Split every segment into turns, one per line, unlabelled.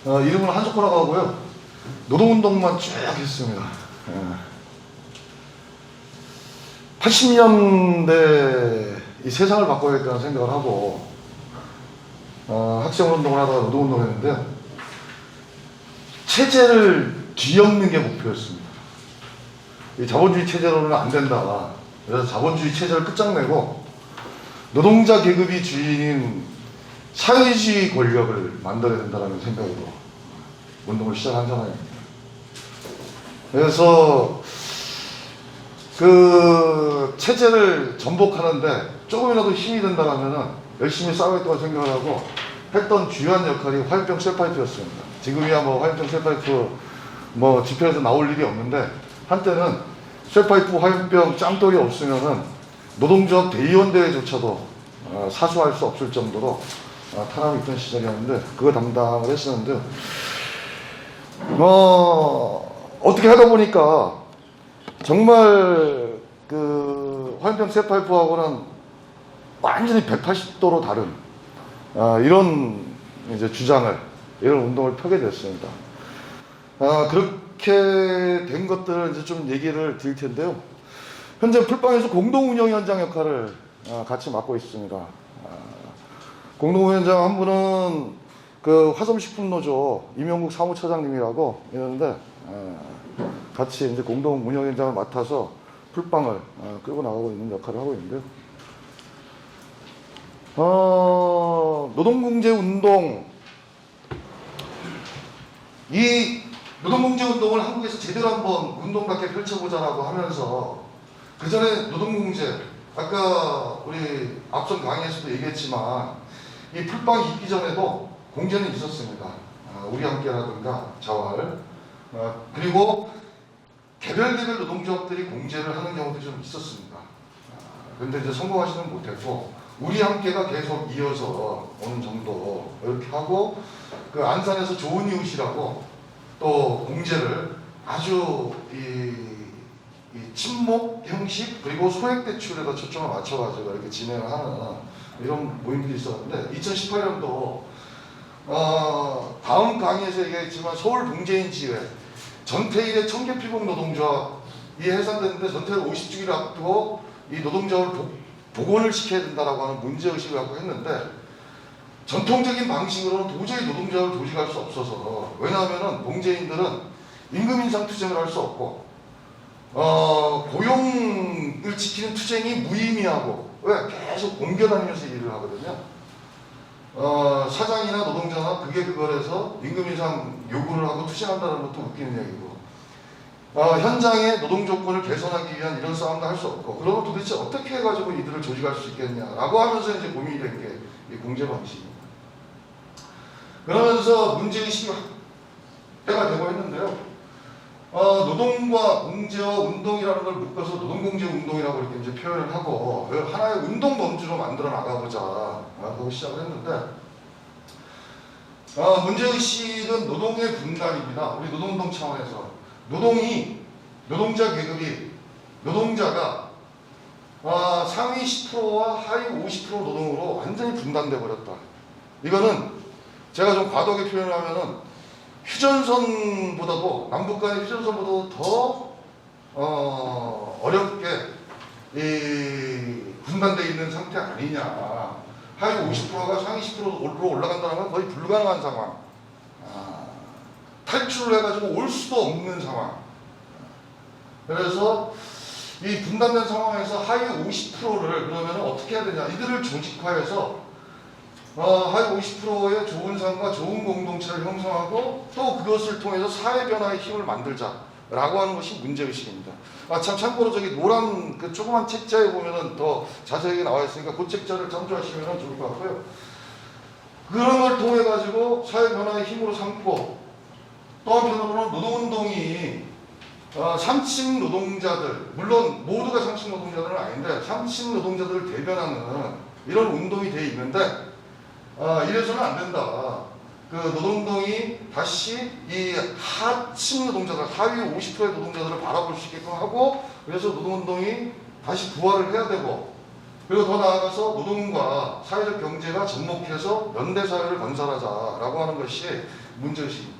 이름은 한석호라고 하고요. 노동운동만 쭉 했습니다. 80년대 이 세상을 바꿔야겠다는 생각을 하고 학생운동을 하다가 노동운동을 했는데 체제를 뒤엎는 게 목표였습니다. 이 자본주의 체제로는 안 된다. 그래서 자본주의 체제를 끝장내고 노동자 계급이 주인인 사회주의 권력을 만들어야 된다는 생각으로 운동을 시작한 사람입니다. 그래서 그 체제를 전복하는데 조금이라도 힘이 된다면 열심히 싸우겠다고 생각을 하고 했던 주요한 역할이 화염병 쇠파이프였습니다. 지금이야 뭐 화염병 쇠파이프 뭐 집회에서 나올 일이 없는데 한때는 쇠파이프 화염병 짱돌이 없으면은 노동조합 대의원대회조차도 사수할 수 없을 정도로 탄압이 있던 시절이었는데 그거 담당을 했었는데 어떻게 하다 보니까 정말 그 화염병 쇠파이프하고는 완전히 180도로 다른 이런 이제 주장을 이런 운동을 펴게 됐습니다. 그렇게 된 것들을 이제 좀 얘기를 드릴 텐데요. 현재 풀빵에서 공동운영위원장 역할을 같이 맡고 있습니다. 공동운영위원장 한 분은 그 화섬식품노조 임용국 사무처장님이라고 있는데 같이 이제 공동운영위원장을 맡아서 풀빵을 끌고 나가고 있는 역할을 하고 있는데요. 노동공제운동 이 노동공제운동을 한국에서 제대로 한번 운동답게 펼쳐보자라고 하면서 그 전에 노동공제 아까 우리 앞선 강의에서도 얘기했지만 이 풀빵이 있기 전에도 공제는 있었습니다. 우리 함께라든가 자활 그리고 개별 노동조합들이 공제를 하는 경우도 좀 있었습니다. 그런데 이제 성공하지는 못했고 우리 함께가 계속 이어서 어느 정도 이렇게 하고 그 안산에서 좋은 이웃이라고 또 공제를 아주 이 친목 형식 그리고 소액 대출에다 초점을 맞춰가지고 이렇게 진행을 하는 이런 모임들이 있었는데 2018년도 다음 강의에서 얘기했지만 서울 봉제인 지회 전태일의 청계피복 노동조합이 해산됐는데 전태일 50주기를 앞두고 이 노동조합을 복원을 시켜야 된다라고 하는 문제의식을 갖고 했는데 전통적인 방식으로는 도저히 노동조합을 조직할 수 없어서 왜냐하면 봉제인들은 임금 인상 투쟁을 할 수 없고 고용을 지키는 투쟁이 무의미하고 왜 계속 옮겨다니면서 일을 하거든요. 사장이나 노동자나 그걸 해서 임금 인상 요구를 하고 투쟁한다는 것도 웃기는 얘기고 현장의 노동 조건을 개선하기 위한 이런 싸움도 할 수 없고 그러면 도대체 어떻게 해가지고 이들을 조직할 수 있겠냐라고 하면서 이제 고민이 된 게 이 공제 방식입니다. 그러면서 문제의식이 때가 되고 했는데요. 노동과 공제와 운동이라는 걸 묶어서 노동공제 운동이라고 이렇게 이제 표현을 하고 하나의 운동 범주로 만들어 나가보자 하고 시작을 했는데 문제의식은 노동의 분단입니다. 우리 노동운동 차원에서 노동자 계급이 노동자가 상위 10%와 하위 50% 노동으로 완전히 분단돼 버렸다. 이거는 제가 좀 과도하게 표현을 하면은 휴전선보다도 남북 간의 휴전선보다도 더 어렵게 분단되어 있는 상태 아니냐. 하위 50%가 상위 10%로 올라간다는 건 거의 불가능한 상황. 탈출을 해가지고 올 수도 없는 상황. 그래서 이 분단된 상황에서 하위 50%를 그러면 어떻게 해야 되냐. 이들을 조직화해서 하위 50%의 좋은 삶과 좋은 공동체를 형성하고 또 그것을 통해서 사회 변화의 힘을 만들자라고 하는 것이 문제의식입니다. 참고로 저기 노란 그 조그만 책자에 보면은 더 자세하게 나와 있으니까 그 책자를 참조하시면 좋을 것 같고요. 그런 걸 통해 가지고 사회 변화의 힘으로 삼고 또 한편으로는 노동운동이 3층 노동자들 물론 모두가 3층 노동자들은 아닌데 3층 노동자들을 대변하는 이런 운동이 돼 있는데 이래서는 안 된다. 그 노동운동이 다시 이 하층 노동자들, 하위 50%의 노동자들을 바라볼 수 있게끔 하고 그래서 노동운동이 다시 부활을 해야 되고 그리고 더 나아가서 노동과 사회적 경제가 접목해서 연대사회를 건설하자라고 하는 것이 문제의식입니다.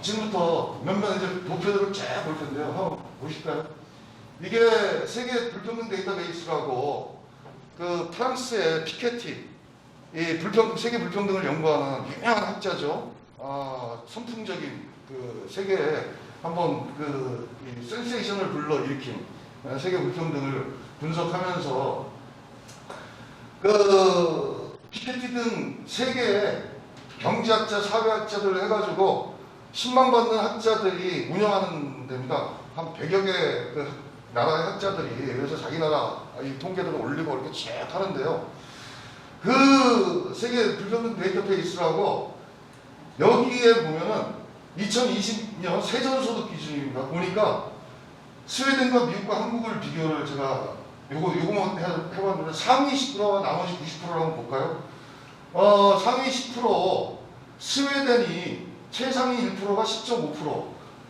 지금부터 몇몇 이제 도표들을 쫙 볼 텐데요. 한번 보실까요? 이게 세계 불평등 데이터베이스라고 그 프랑스의 피케티, 이 세계 불평등을 연구하는 유명한 학자죠. 선풍적인 그 세계에 한번 이 센세이션을 불러일으킨 세계 불평등을 분석하면서 그 피케티 등 세계의 경제학자, 사회학자들을 해가지고 10만 받는 학자들이 운영하는 데입니다. 한 100여 개 그 나라의 학자들이 그래서 자기 나라 이 통계들을 올리고 이렇게 쭉 하는데요. 그 세계 불평등 데이터베이스라고 여기에 보면은 2020년 세전소득 기준입니다. 보니까 스웨덴과 미국과 한국을 비교를 제가 요거만 해봤는데 상위 10%와 나머지 90%를 한번 볼까요? 상위 10% 스웨덴이 최상위 1%가 10.5%,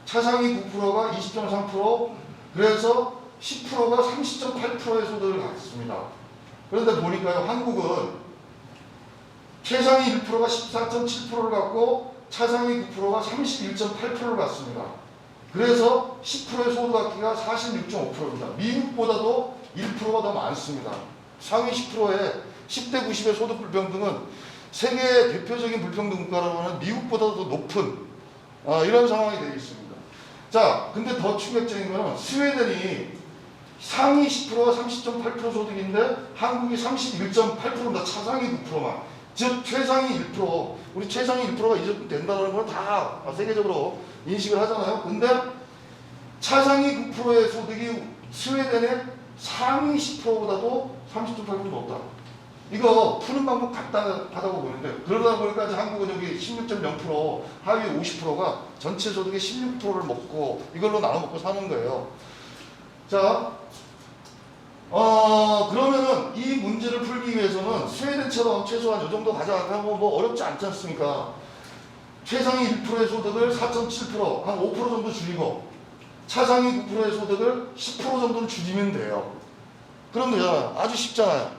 차상위 9%가 20.3%, 그래서 10%가 30.8%의 소득을 갖습니다. 그런데 보니까요, 한국은 최상위 1%가 14.7%를 갖고 차상위 9%가 31.8%를 갖습니다. 그래서 10%의 소득 갖기가 46.5%입니다. 미국보다도 1%가 더 많습니다. 상위 10%의 10대 90의 소득 불평등은 세계의 대표적인 불평등 국가라고 하는 미국보다도 더 높은 이런 상황이 되어 있습니다. 자, 근데 더 충격적인 것은 스웨덴이 상위 10%가 30.8% 소득인데 한국이 31.8%입니다. 차상위 9%만. 즉 최상위 1%, 우리 최상위 1%가 이 정도 된다는 걸 다 세계적으로 인식을 하잖아요. 근데 차상위 9%의 소득이 스웨덴의 상위 10%보다도 30.8% 높다. 이거 푸는 방법 간단하다고 보는데 그러다 보니까 이제 한국은 여기 16.0%, 하위 50%가 전체 소득의 16%를 먹고 이걸로 나눠 먹고 사는 거예요. 자, 그러면은 이 문제를 풀기 위해서는 스웨덴처럼 최소한 이 정도 가자 하면 뭐 어렵지 않지 않습니까? 최상위 1%의 소득을 4.7%, 한 5% 정도 줄이고 차상위 9%의 소득을 10% 정도는 줄이면 돼요. 그럼 되잖아요. 아주 쉽잖아요.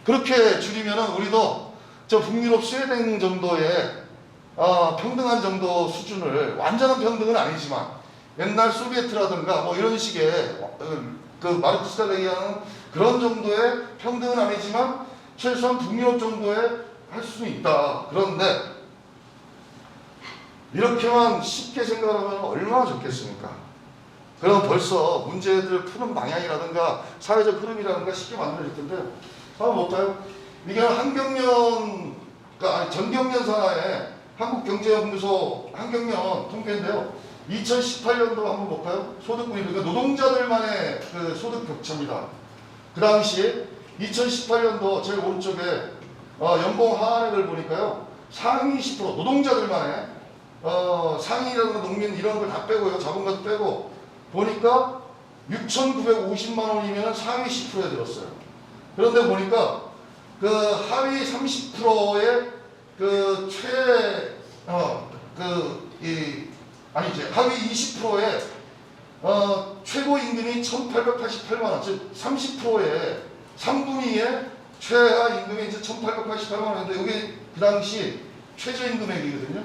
그렇게 줄이면은 우리도 저 북유럽 스웨덴 정도의 평등한 정도 수준을, 완전한 평등은 아니지만 옛날 소비에트라든가 뭐 이런 식의 그 마르크스가 얘기하는 그런 정도의 평등은 아니지만 최소한 북유럽 정도에 할 수는 있다. 그런데 이렇게만 쉽게 생각하면 얼마나 좋겠습니까? 그럼 벌써 문제들 푸는 방향이라든가 사회적 흐름이라든가 쉽게 만들어질 텐데 한번 볼까요? 이게 한경련, 그러니까 전경련 산하의 한국경제연구소 한경련 통계인데요. 2018년도 한번 볼까요? 소득분위, 그러니까 노동자들만의 그 소득 격차입니다. 그 당시에 2018년도 제일 오른쪽에 연봉 하한액을 보니까요. 상위 10% 노동자들만의 상위라든가 농민 이런 걸 다 빼고요. 자본가도 빼고 보니까 6,950만 원이면 상위 10%에 들었어요. 그런데 보니까 그 하위 30%의 그 하위 20%의 최고 임금이 1,888만 원, 즉 30%의 3분의 2의 최하 임금이 이제 1,888만 원인데 이게 그 당시 최저임금액이거든요.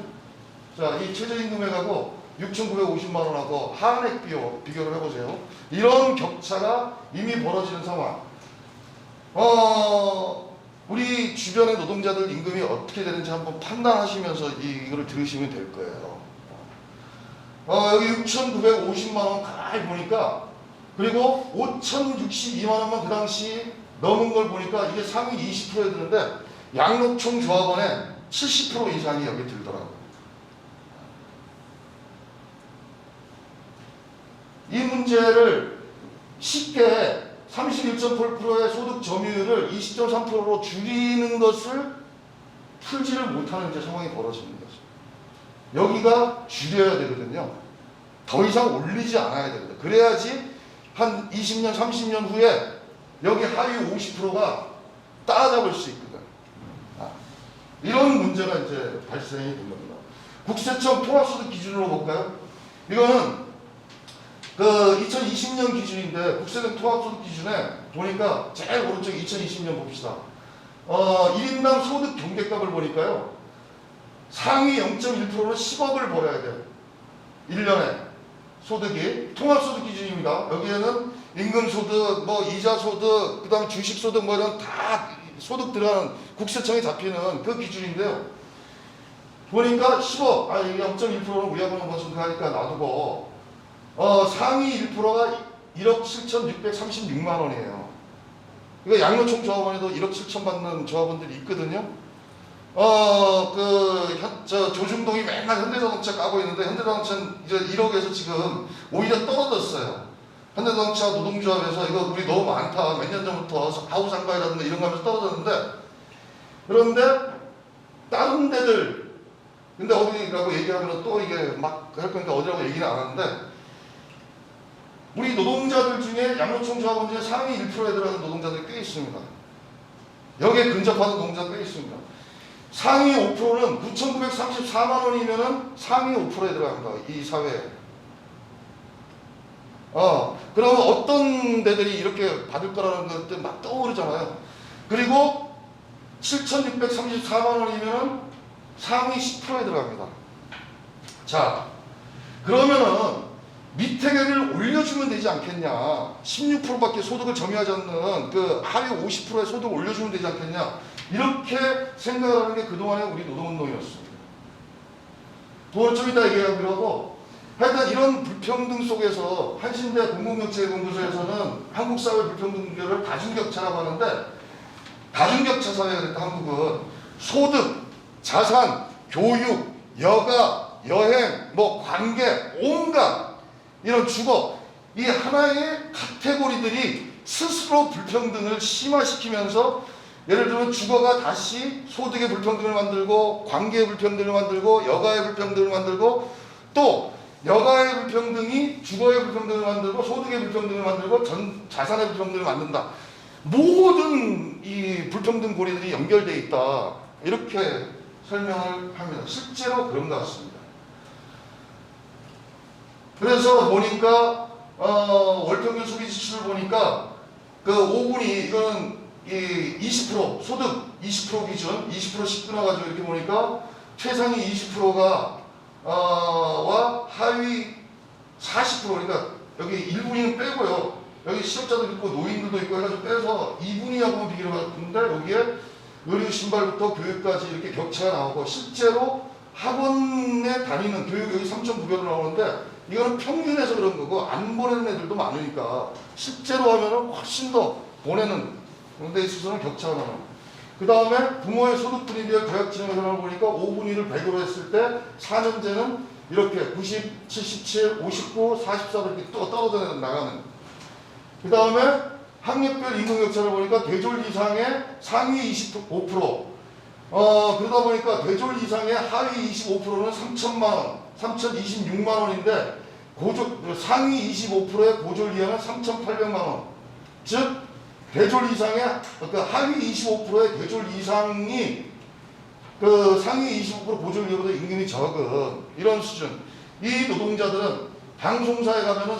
자, 이 최저임금액하고 6,950만 원하고 하한액 비교를 해보세요. 이런 격차가 이미 벌어지는 상황. 우리 주변의 노동자들 임금이 어떻게 되는지 한번 판단하시면서 이거를 들으시면 될 거예요. 여기 6,950만 원 가만히 보니까, 그리고 5,062만 원만 그 당시 넘은 걸 보니까 이게 상위 20%에 드는데 양록총 조합원의 70% 이상이 여기 들더라고요. 이 문제를 쉽게 31.8%의 소득 점유율을 20.3%로 줄이는 것을 풀지를 못하는 이제 상황이 벌어지는 거죠. 여기가 줄여야 되거든요. 더 이상 올리지 않아야 되거든요. 그래야지 한 20년, 30년 후에 여기 하위 50%가 따라잡을 수 있거든. 이런 문제가 이제 발생이 된 겁니다. 국세청 통합소득 기준으로 볼까요? 이거는 그 2020년 기준인데 국세청 통합소득 기준에 보니까 제일 오른쪽에 2020년 봅시다. 1인당 소득 경계값을 보니까요. 상위 0.1%는 10억을 벌어야 돼요. 1년에 소득이 통합소득 기준입니다. 여기에는 임금소득, 뭐 이자소득, 그 다음에 주식소득 뭐 이런 다 소득 들어가는 국세청에 잡히는 그 기준인데요. 보니까 10억, 0.1%는 우리하고는 뭐 som하니까 놔두고 상위 1%가 1억 7,636만 원이에요. 이거 양로총 조합원에도 1억 7천 받는 조합원들이 있거든요. 조중동이 맨날 현대자동차 까고 있는데 현대자동차는 이제 1억에서 지금 오히려 떨어졌어요. 현대자동차 노동조합에서 이거 우리 너무 많다. 몇 년 전부터 하우상가이라든가 이런 거 하면서 떨어졌는데 그런데 다른 데들 근데 어디라고 얘기하면 또 이게 막 할 거니까 어디라고 얘기는 안 하는데 우리 노동자들 중에 양로총 조합원 중에 상위 1%에 들어가는 노동자들이 꽤 있습니다. 여기에 근접하는 노동자가 꽤 있습니다. 상위 5%는 9,934만 원이면은 상위 5%에 들어갑니다. 이 사회에. 그러면 어떤 데들이 이렇게 받을 거라는 것들 막 떠오르잖아요. 그리고 7,634만 원이면은 상위 10%에 들어갑니다. 자, 그러면은 밑에 계를 올려주면 되지 않겠냐. 16%밖에 소득을 점유하지 않는 그 하위 50%의 소득을 올려주면 되지 않겠냐. 이렇게 생각을 하는 게 그동안의 우리 노동운동이었습니다. 또 좀 이따 얘기하기로 하고 하여튼 이런 불평등 속에서 한신대 공공정책연구소에서는 한국 사회 불평등을 다중격차라고 하는데 다중격차 사회가 됐다. 한국은 소득, 자산, 교육, 여가, 여행, 뭐 관계, 온갖 이런 주거 이 하나의 카테고리들이 스스로 불평등을 심화시키면서 예를 들면 주거가 다시 소득의 불평등을 만들고 관계의 불평등을 만들고 여가의 불평등을 만들고 또 여가의 불평등이 주거의 불평등을 만들고 소득의 불평등을 만들고 자산의 불평등을 만든다. 모든 이 불평등 고리들이 연결되어 있다. 이렇게 설명을 합니다. 실제로 그런 것 같습니다. 그래서 보니까 월평균 소비 지수를 보니까 그 5분위 이거는 이 20% 소득 20% 기준 20%씩 끊어가지고 이렇게 보니까 최상위 20%가 와 하위 40% 그러니까 여기 1분위는 빼고요. 여기 실업자도 있고 노인들도 있고 해가지고 빼서 2분위하고만 비교를 해봤는데 여기에 의류 신발부터 교육까지 이렇게 격차가 나오고 실제로 학원에 다니는 교육 여기 3.9배로 나오는데 이거는 평균에서 그런 거고 안 보내는 애들도 많으니까 실제로 하면은 훨씬 더 보내는 데 있어서는 격차가 나요. 그 다음에 부모의 소득분위기와 교육진흥을 보니까 5분위를 100으로 했을 때 4년제는 이렇게 90, 77, 59, 44 이렇게 또 떨어져 나가는. 그 다음에 학력별 임금격차를 보니까 대졸 이상의 상위 25%, 그러다 보니까 대졸 이상의 하위 25%는 3천만 원, 3,026만 원인데 상위 25%의 고졸 이하는 3,800만 원. 즉 대졸 이상의 그 하위 25%의 대졸 이상이 그 상위 25% 고졸 이하보다 임금이 적은 이런 수준. 이 노동자들은 방송사에 가면은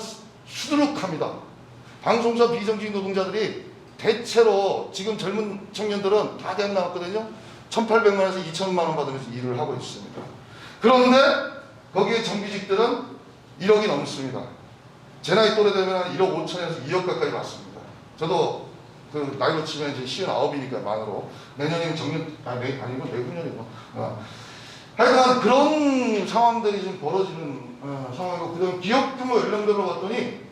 수두룩합니다. 방송사 비정규직 노동자들이 대체로 지금 젊은 청년들은 다 대학 나왔거든요. 1,800만 원에서 2,000만 원 받으면서 일을 하고 있습니다. 그런데 거기에 정규직들은 1억이 넘습니다. 제 나이 또래 되면 한 1억 5천에서 2억 가까이 받습니다. 저도 그 나이로 치면 이제 59이니까 만으로 내년이면 정년 아니고 내후년이고 하여간 그런 상황들이 좀 벌어지는 상황이고 그다음 기업 규모 연령별로 봤더니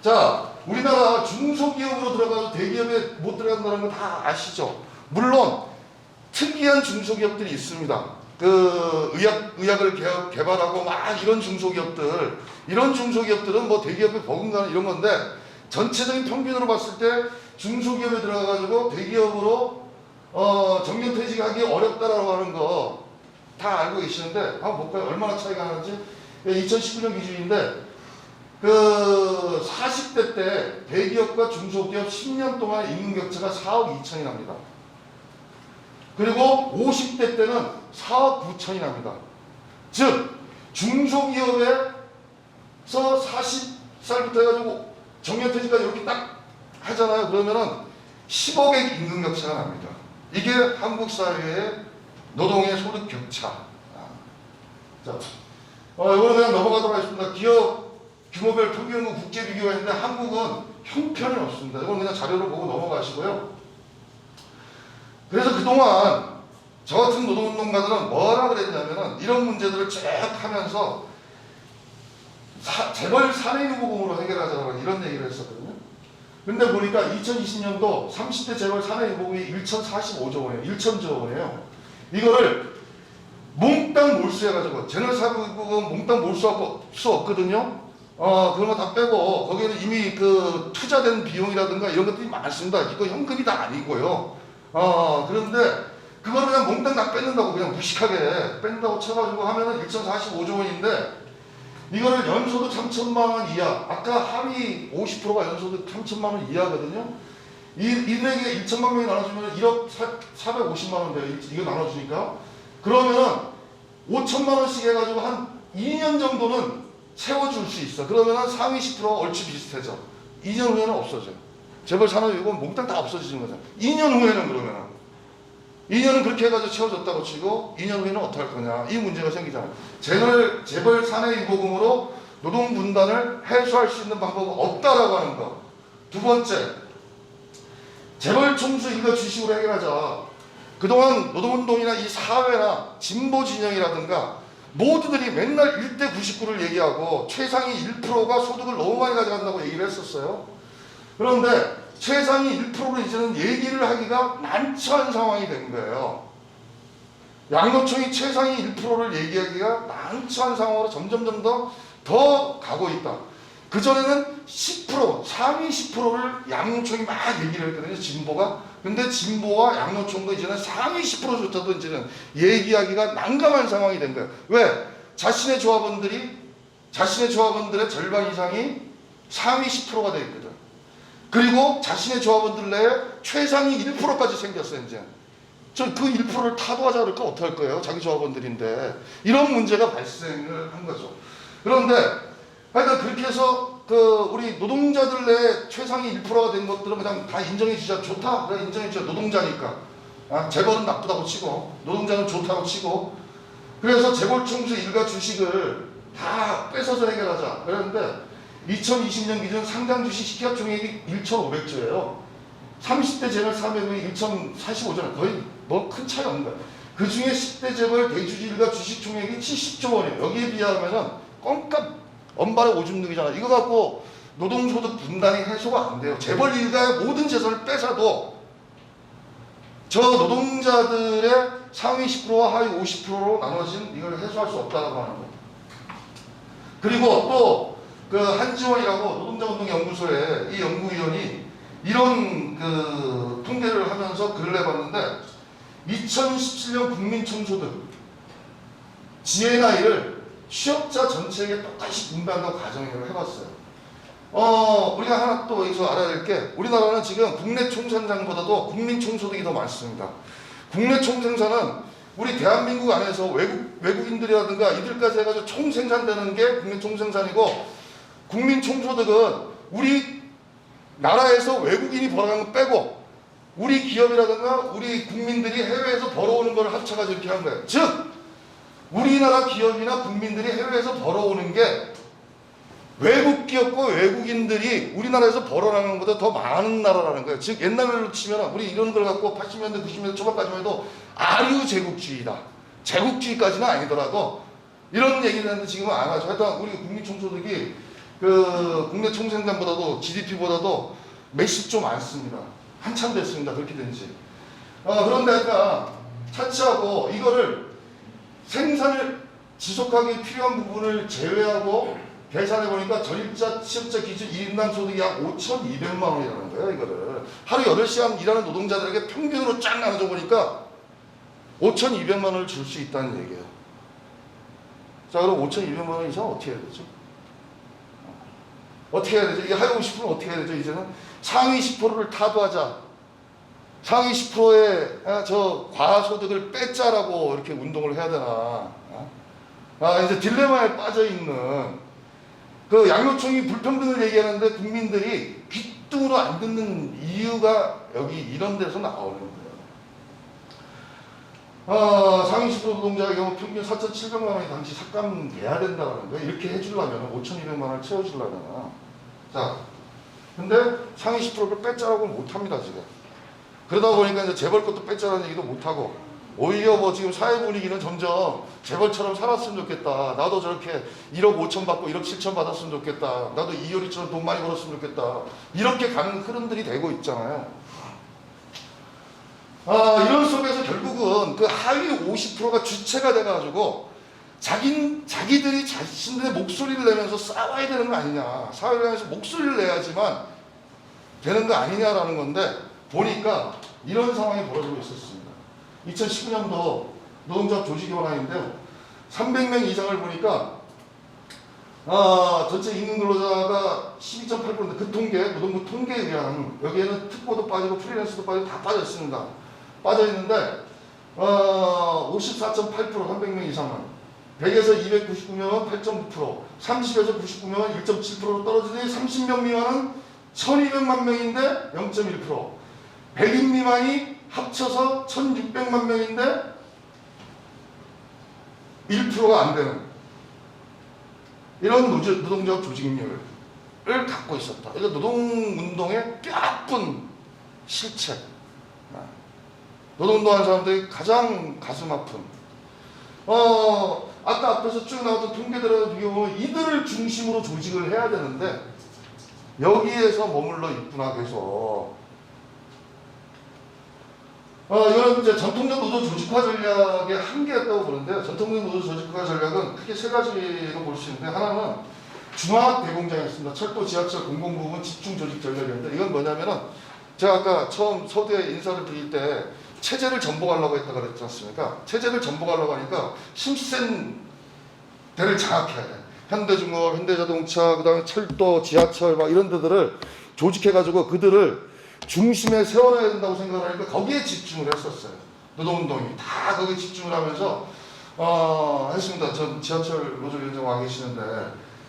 자 우리나라 중소기업으로 들어가서 대기업에 못 들어간다는 거 다 아시죠? 물론 특이한 중소기업들이 있습니다. 그 의약을 개발하고 막 이런 중소기업들은 뭐 대기업에 버금가는 이런 건데 전체적인 평균으로 봤을 때 중소기업에 들어가가지고 대기업으로 정년퇴직하기 어렵다라고 하는 거 다 알고 계시는데 한번 볼까요? 얼마나 차이가 나는지. 2019년 기준인데 그 40대 때 대기업과 중소기업 10년 동안 임금격차가 4억 2천이 납니다. 그리고 50대 때는 4억 9천이 납니다. 즉 중소기업의 40살부터 해가지고 정년퇴직까지 이렇게 딱 하잖아요. 그러면은 10억의 임금격차가 납니다. 이게 한국 사회의 노동의 소득 격차. 자, 이거는 그냥 넘어가도록 하겠습니다. 기업 규모별 평균 국제 비교가 있는데 한국은 형편이 없습니다. 이건 그냥 자료를 보고 넘어가시고요. 그래서 그동안 저 같은 노동운동가들은 뭐라 그랬냐면은 이런 문제들을 쭉 하면서 재벌 사내유보금으로 해결하자고 이런 얘기를 했었거든요. 근데 보니까 2020년도 30대 재벌 사내유보금이 1,045조 원이에요. 1,000조 원이에요. 이거를 몽땅 몰수해가지고 재벌 사내유보금 몽땅 몰수할 수 없거든요. 그런 거 다 빼고 거기에는 이미 그 투자된 비용이라든가 이런 것들이 많습니다. 이거 현금이 다 아니고요. 그런데 그거를 그냥 몽땅 다 뺏는다고 그냥 무식하게 뺀다고 쳐가지고 하면은 1,045조 원인데 이거를 연소득 3천만 원 이하, 아까 하위 50%가 연소득 3천만 원 이하거든요. 이들에게 1천만 명이 나눠주면 1억 450만 원 돼요. 이거 나눠주니까. 그러면은 5천만 원씩 해가지고 한 2년 정도는 채워줄 수 있어. 그러면은 상위 10%가 얼추 비슷해져. 2년 후에는 없어져요. 재벌 산업이건 몽땅 다 없어지는 거죠. 2년 후에는 그러면은 2년은 그렇게 해가지고 채워졌다고 치고 2년 후에는 어떻게 할 거냐 이 문제가 생기잖아요. 재벌 사내유보금으로 노동 분단을 해소할 수 있는 방법은 없다라고 하는 거. 두 번째, 재벌 총수 일가 주식으로 해결하자. 그동안 노동운동이나 이 사회나 진보 진영이라든가 모두들이 맨날 1대 99를 얘기하고 최상위 1%가 소득을 너무 많이 가져간다고 얘기를 했었어요. 그런데 최상위 1%로 이제는 얘기를 하기가 난처한 상황이 된 거예요. 양노총이 최상위 1%를 얘기하기가 난처한 상황으로 점점 더 가고 있다. 그전에는 10%, 상위 10%를 양노총이 막 얘기를 했거든요, 진보가. 근데 진보와 양노총도 이제는 상위 10%조차도 이제는 얘기하기가 난감한 상황이 된 거예요. 왜? 자신의 조합원들의 절반 이상이 상위 10%가 되어 있거든. 그리고 자신의 조합원들 내에 최상위 1%까지 생겼어요, 이제. 그 1%를 타도하자 그럴까 어떡할 거예요? 자기 조합원들인데. 이런 문제가 발생을 한 거죠. 그런데, 하여튼 그렇게 해서, 우리 노동자들 내에 최상위 1%가 된 것들은 그냥 다 인정해 주자. 좋다. 그래, 인정해 주자. 노동자니까. 재벌은 나쁘다고 치고, 노동자는 좋다고 치고. 그래서 재벌 총수 일가 주식을 다 뺏어서 해결하자. 그랬는데, 2020년 기준 상장 주식 시기합 총액이 1,500조예요. 30대 재벌 사매금이 1,045조, 거의 뭐 큰 차이 없는 거예요. 그 중에 10대 재벌 대주주 일가 주식 총액이 70조 원이에요. 여기에 비하면은 껌값 엄발의 오줌 누기잖아. 이거 갖고 노동소득 분단이 해소가 안 돼요. 재벌 일가의 모든 재산을 뺏어도 저 노동자들의 상위 10%와 하위 50%로 나눠진 이걸 해소할 수 없다고 하는 거예요. 그리고 또 그 한지원이라고 노동자운동연구소의 이 연구위원이 이런 그 통계를 하면서 글을 내봤는데 2017년 국민총소득 GNI를 취업자 전체에게 똑같이 분배한다고 가정을 해봤어요. 우리가 하나 또 여기서 알아야 될 게 우리나라는 지금 국내 총생산보다도 국민 총소득이 더 많습니다. 국내 총생산은 우리 대한민국 안에서 외국인들이라든가 이들까지 해가지고 총생산되는 게 국내 총생산이고 국민 총소득은 우리 나라에서 외국인이 벌어간 거 빼고 우리 기업이라든가 우리 국민들이 해외에서 벌어오는 걸 합쳐가지고 이렇게 한 거예요. 즉 우리나라 기업이나 국민들이 해외에서 벌어오는 게 외국 기업과 외국인들이 우리나라에서 벌어나가는 것보다 더 많은 나라라는 거예요. 즉 옛날로 치면 우리 이런 걸 갖고 80년대 90년대 초반까지만 해도 아류 제국주의다. 제국주의까지는 아니더라도 이런 얘기를 하는데 지금은 안 하죠. 하여튼 우리 국민 총소득이 그 국내 총생산보다도 GDP보다도 몇십조 많습니다. 한참 됐습니다. 그렇게 된 지. 그런데 아까 차치하고 이거를 생산을 지속하기 필요한 부분을 제외하고 계산해 보니까 전입자 취업자 기준 1인당 소득이 약 5,200만 원이라는 거예요. 이거를 하루 8시간 일하는 노동자들에게 평균으로 쫙 나눠줘 보니까 5,200만 원을 줄 수 있다는 얘기예요. 자, 그럼 5,200만 원 이상 어떻게 해야 되죠? 어떻게 해야 되죠? 이게 하위 50%는 어떻게 해야 되죠? 이제는 상위 10%를 타도하자. 상위 10%의 저 과소득을 뺏자라고 이렇게 운동을 해야 되나? 이제 딜레마에 빠져 있는 그 양로총이 불평등을 얘기하는데 국민들이 귀뚱으로 안 듣는 이유가 여기 이런 데서 나오는 거예요. 상위 10% 노동자의 경우 평균 4,700만 원이 당시 삭감돼야 된다는 거예요. 이렇게 해주려면 5,200만 원을 채워주려면. 자, 근데 상위 10%를 뺏자라고 못합니다, 지금. 그러다 보니까 이제 재벌 것도 뺏자라는 얘기도 못하고, 오히려 뭐 지금 사회 분위기는 점점 재벌처럼 살았으면 좋겠다. 나도 저렇게 1억 5천 받고 1억 7천 받았으면 좋겠다. 나도 이효리처럼 돈 많이 벌었으면 좋겠다. 이렇게 가는 흐름들이 되고 있잖아요. 이런 속에서 결국은 그 하위 50%가 주체가 돼가지고 자기들이 자신들의 목소리를 내면서 싸워야 되는 거 아니냐. 사회를 향해서 목소리를 내야지만 되는 거 아니냐라는 건데, 보니까 이런 상황이 벌어지고 있었습니다. 2019년도 노동조합 조직위원회인데 300명 이상을 보니까 전체 임금 근로자가 12.8%인데 그 통계, 노동부 통계에 의한, 여기에는 특보도 빠지고 프리랜서도 빠지고 다 빠져 있습니다. 빠져 있는데 54.8% 300명 이상은, 100에서 299명은 8.9%, 30에서 99명은 1.7%로 떨어지니 30명 미만은 1200만 명인데 0.1%, 100인 미만이 합쳐서 1600만 명인데 1%가 안 되는 이런 노동조합 조직률을 갖고 있었다. 이거 노동운동의 뼈아픈 실체. 노동운동하는 사람들이 가장 가슴 아픈. 아까 앞에서 쭉 나왔던 통계들에 비교하면 이들을 중심으로 조직을 해야 되는데 여기에서 머물러 있구나. 계속. 이거는 이제 전통적 노조 조직화 전략의 한계였다고 보는데요. 전통적 노조 조직화 전략은 크게 세 가지로 볼 수 있는데, 하나는 중앙 대공장이었습니다. 철도, 지하철, 공공부문 집중 조직 전략이었는데, 이건 뭐냐면은 제가 아까 처음 서두에 인사를 드릴 때 체제를 전복하려고 했다고 그랬지 않습니까? 체제를 전복하려고 하니까 힘센 데를 장악해야 돼. 현대중공업, 현대자동차, 그 다음에 철도, 지하철 막 이런 데들을 조직해가지고 그들을 중심에 세워놔야 된다고 생각을 하니까 거기에 집중을 했었어요. 노동운동이 다 거기에 집중을 하면서 했습니다. 전 지하철 노조위원장 와 계시는데,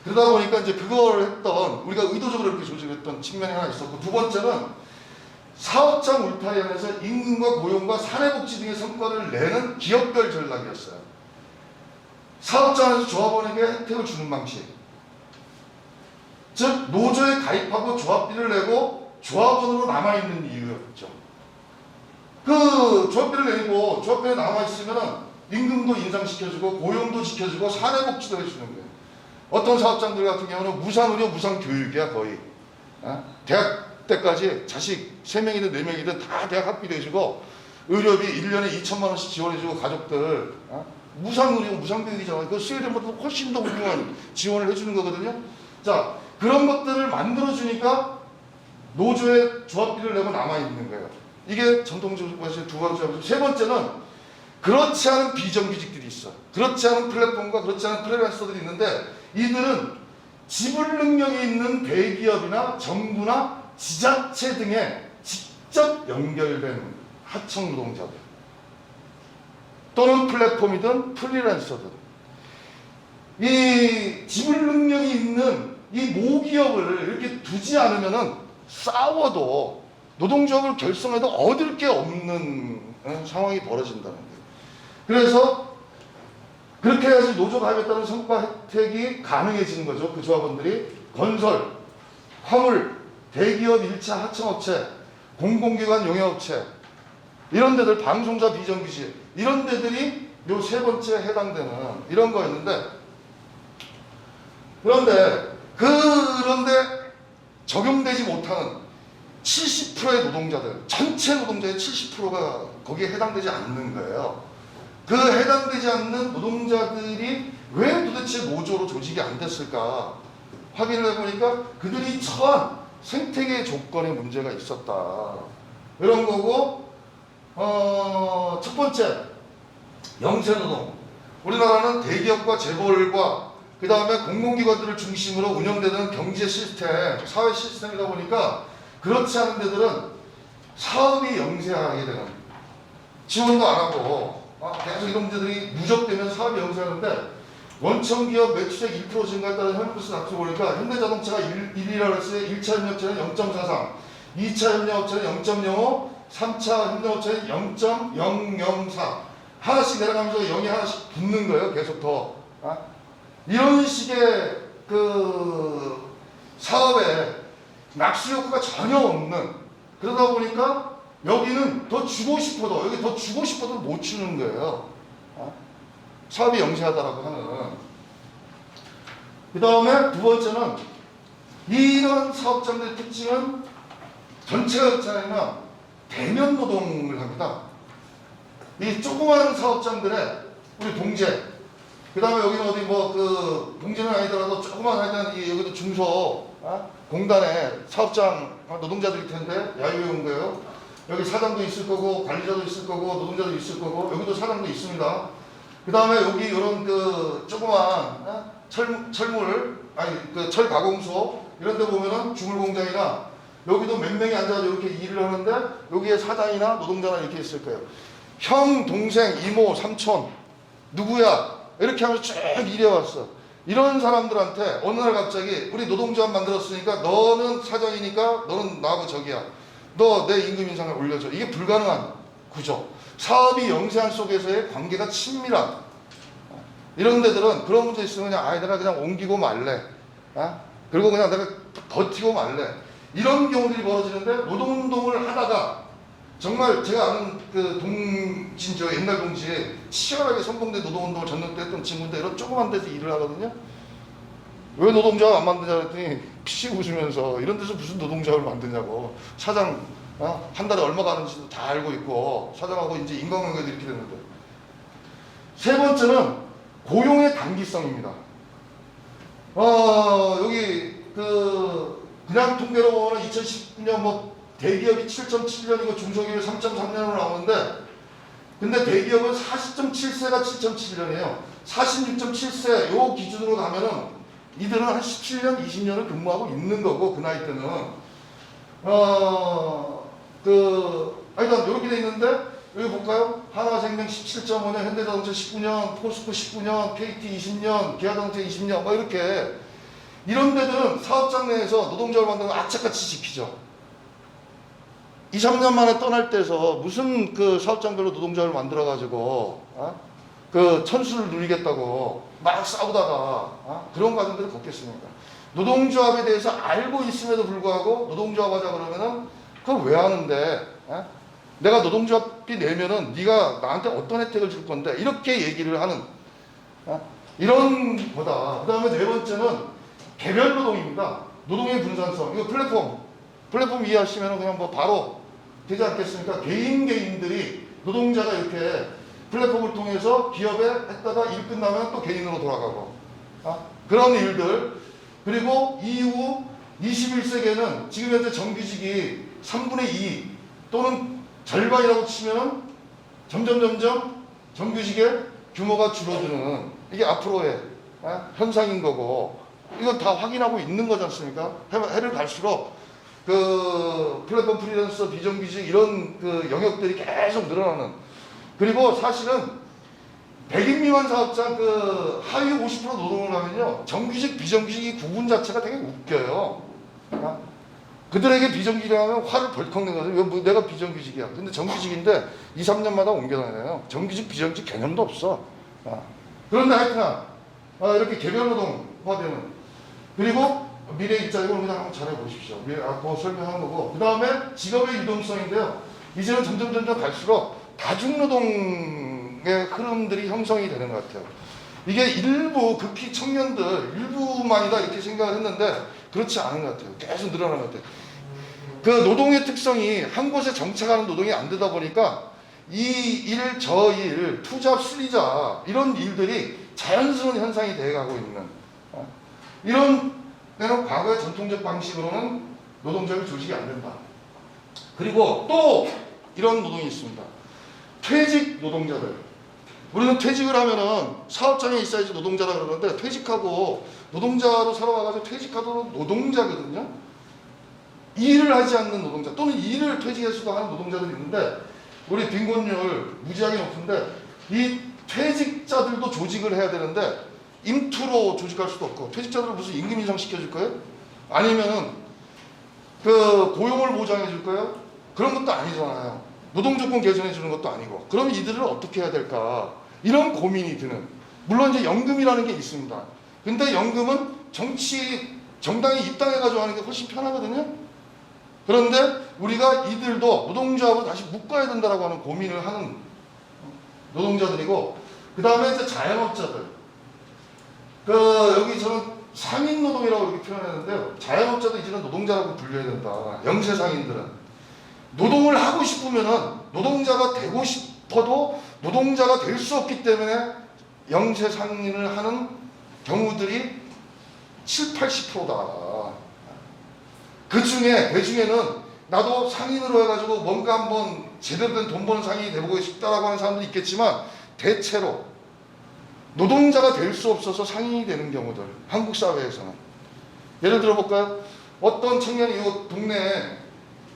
그러다 보니까 이제 그걸 했던, 우리가 의도적으로 이렇게 조직했던 측면이 하나 있었고, 두 번째는 사업장 울타리 안에서 임금과 고용과 사내복지 등의 성과를 내는 기업별 전략이었어요. 사업장 안에서 조합원에게 혜택을 주는 방식, 즉 노조에 가입하고 조합비를 내고 조합원으로 남아있는 이유였죠. 그 조합비를 내고 조합비에 남아있으면 임금도 인상시켜주고 고용도 지켜주고 사내복지도 해주는 거예요. 어떤 사업장들 같은 경우는 무상의료, 무상교육이야 거의. 대학 때까지 자식 3명이든 4명이든 다 대학 학비도 해주고, 의료비 1년에 2천만 원씩 지원해주고, 가족들 무상의료, 무상교육이잖아요. 그 스웨덴보다 훨씬 더 훌륭한 지원을 해주는 거거든요. 자, 그런 것들을 만들어주니까 노조에 조합비를 내고 남아있는 거예요. 이게 전통조직과의 두 번째. 세 번째는 그렇지 않은 비정규직들이 있어. 그렇지 않은 플랫폼과 그렇지 않은 프리랜서들이 있는데, 이들은 지불 능력이 있는 대기업이나 정부나 지자체 등에 직접 연결된 하청 노동자들, 또는 플랫폼이든 프리랜서든, 이 지불 능력이 있는 이 모기업을 이렇게 두지 않으면은 싸워도 노동조합을 결성해도 얻을 게 없는 상황이 벌어진다는 거예요. 그래서 그렇게 해야지 노조 가입에 따른 성과 혜택이 가능해지는 거죠. 그 조합원들이 건설, 화물, 대기업 1차 하청업체, 공공기관 용역업체, 이런 데들, 방송사 비정규직, 이런 데들이 요 세 번째에 해당되는 이런 거였는데, 그런데 적용되지 못하는 70%의 노동자들, 전체 노동자의 70%가 거기에 해당되지 않는 거예요. 그 해당되지 않는 노동자들이 왜 도대체 노조로 조직이 안 됐을까 확인을 해보니까 그들이 처한 생태계 조건에 문제가 있었다. 이런 거고, 첫 번째, 영세노동. 우리나라는 대기업과 재벌과 그 다음에 공공기관들을 중심으로 운영되는 경제 시스템, 사회 시스템이다 보니까 그렇지 않은 데들은 사업이 영세하게 되는, 지원도 안 하고 계속 이런 데들이 누적되면 사업이 영세하는데, 원청기업 매출액 1% 증가에 따른 현물수 낙수 보니까 현대자동차가 1위라 그랬어요. 1차 협력업체는 0.43, 2차 협력업체는 0.05, 3차 협력업체는 0.004. 하나씩 내려가면서 0이 하나씩 붙는 거예요. 계속 더. 이런 식의 그 사업에 낙수 효과가 전혀 없는, 그러다 보니까 여기는 더 주고 싶어도, 여기 더 주고 싶어도 못 주는 거예요. 사업이 영세하다라고 하는. 그 다음에 두 번째는 이런 사업장들의 특징은 전체가 그렇지 않으면 대면 노동을 합니다. 이 조그마한 사업장들의 우리 동재, 그 다음에 여기는 어디 뭐 그 동재는 아니더라도 조그만 하여튼 여기도 중소 공단에 사업장 노동자들일 텐데 야유회 온 거예요. 여기 사장도 있을 거고 관리자도 있을 거고 노동자도 있을 거고 여기도 사장도 있습니다. 그 다음에 여기 이런 그 조그만 철물 아니 그 철 가공소 이런 데 보면은 주물 공장이나 여기도 몇 명이 앉아서 이렇게 일을 하는데 여기에 사장이나 노동자나 이렇게 있을 거예요. 형, 동생, 이모, 삼촌 누구야 이렇게 하면서 쭉 일해왔어. 이런 사람들한테 어느 날 갑자기 우리 노동조합 만들었으니까 너는 사장이니까 너는 나하고 적이야. 너 내 임금 인상을 올려줘. 이게 불가능한 구조. 사업이 영세한 속에서의 관계가 친밀한 이런 데들은 그런 문제 있으면 그냥 내가 그냥 옮기고 말래. 그리고 그냥 내가 버티고 말래. 이런 경우들이 벌어지는데 노동운동을 하다가 정말 제가 아는 그 동진, 저 옛날 동지에 치열하게 선봉대 노동운동을 전력했던 친구인데 이런 조그만 데서 일을 하거든요. 왜 노동조합 안 만드냐 그랬더니 피식 웃으면서 이런 데서 무슨 노동조합을 만드냐고. 사장 한 달에 얼마 가는지도 다 알고 있고 사장하고 이제 인간관계도 이렇게 되는데. 세 번째는 고용의 단기성입니다. 여기 그냥 통계로 보면 2019년 뭐 대기업이 7.7년이고 중소기업이 3.3년으로 나오는데 근데 대기업은 40.7세가 7.7년이에요. 46.7세 요 기준으로 가면은 이들은 한 17년, 20년을 근무하고 있는 거고 그 나이 때는 하여튼 이렇게 돼 있는데 여기 볼까요? 한화생명 17.5년, 현대자동차 19년, 포스코 19년, KT 20년, 기아자동차 20년 뭐 이렇게 이런 데들은 사업장 내에서 노동조합을 만드는 거 악착같이 지키죠. 2, 3년 만에 떠날 때서 무슨 그 사업장별로 노동조합을 만들어가지고 그 천수를 누리겠다고 막 싸우다가 그런 과정들을 겪겠습니까? 노동조합에 대해서 알고 있음에도 불구하고 노동조합 하자 그러면은 그걸 왜 하는데? 내가 노동조합비 내면은 네가 나한테 어떤 혜택을 줄 건데 이렇게 얘기를 하는 이런 거다. 그 다음에 네 번째는 개별 노동입니다. 노동의 분산성. 이거 플랫폼 이해하시면 그냥 뭐 바로 되지 않겠습니까? 개인들이 노동자가 이렇게 플랫폼을 통해서 기업에 했다가 일 끝나면 또 개인으로 돌아가고 그런 일들. 그리고 이후 21세기에는 지금 현재 정규직이 3분의 2 또는 절반이라고 치면 점점 정규직의 규모가 줄어드는 이게 앞으로의 현상인 거고 이건 다 확인하고 있는 거지 않습니까? 해를 갈수록 그 플랫폼 프리랜서 비정규직 이런 그 영역들이 계속 늘어나는. 그리고 사실은 100인 미만 사업장 그 하위 50% 노동을 하면요 정규직 비정규직이 구분 자체가 되게 웃겨요. 그들에게 비정규직이라면 화를 벌컥 내거든요. 왜 내가 비정규직이야. 근데 정규직인데 2, 3년마다 옮겨다녀요. 정규직 비정규직 개념도 없어. 그런데 하여튼 이렇게 개별 노동화되는. 그리고 미래 일자리를 그냥 한번 잘 해보십시오. 아까 설명한 거고. 그 다음에 직업의 유동성인데요. 이제는 점점 갈수록 다중노동의 흐름들이 형성이 되는 것 같아요. 이게 일부 극히 청년들 일부만이다 이렇게 생각을 했는데 그렇지 않은 것 같아요. 계속 늘어나는 것 같아요. 그 노동의 특성이 한 곳에 정착하는 노동이 안 되다 보니까 이 일, 저 일, 투잡, 쓰리잡 이런 일들이 자연스러운 현상이 되어가고 있는 이런 때는 과거의 전통적 방식으로는 노동조합이 조직이 안 된다. 그리고 또 이런 노동이 있습니다. 퇴직 노동자들. 우리는 퇴직을 하면은 사업장에 있어야지 노동자라 그러는데 퇴직하고 노동자로 살아와가지고 퇴직하도 노동자거든요. 일을 하지 않는 노동자 또는 일을 퇴직해서도 하는 노동자들이 있는데 우리 빈곤율 무지하게 높은데 이 퇴직자들도 조직을 해야 되는데 임투로 조직할 수도 없고, 퇴직자들은 무슨 임금 인상 시켜줄 거예요? 아니면은 그 고용을 보장해 줄 거예요? 그런 것도 아니잖아요. 노동조건 개선해 주는 것도 아니고. 그럼 이들을 어떻게 해야 될까? 이런 고민이 드는. 물론 이제 연금이라는 게 있습니다. 근데 연금은 정당에 입당해가지고 하는 게 훨씬 편하거든요. 그런데 우리가 이들도 노동조합으로 다시 묶어야 된다라고 하는 고민을 하는 노동자들이고, 그 다음에 이제 자영업자들. 여기 저는 상인노동이라고 이렇게 표현했는데요. 자영업자도 이제는 노동자라고 불려야 된다. 영세상인들은. 노동을 하고 싶으면은 노동자가 되고 싶어도 노동자가 될 수 없기 때문에 영세상인을 하는 경우들이 70~80%다. 그 중에는 나도 상인으로 해가지고 뭔가 한번 제대로 된 돈 버는 상인이 되고 싶다라고 하는 사람도 있겠지만, 대체로 노동자가 될 수 없어서 상인이 되는 경우들, 한국 사회에서는. 예를 들어볼까요? 어떤 청년이 이 동네에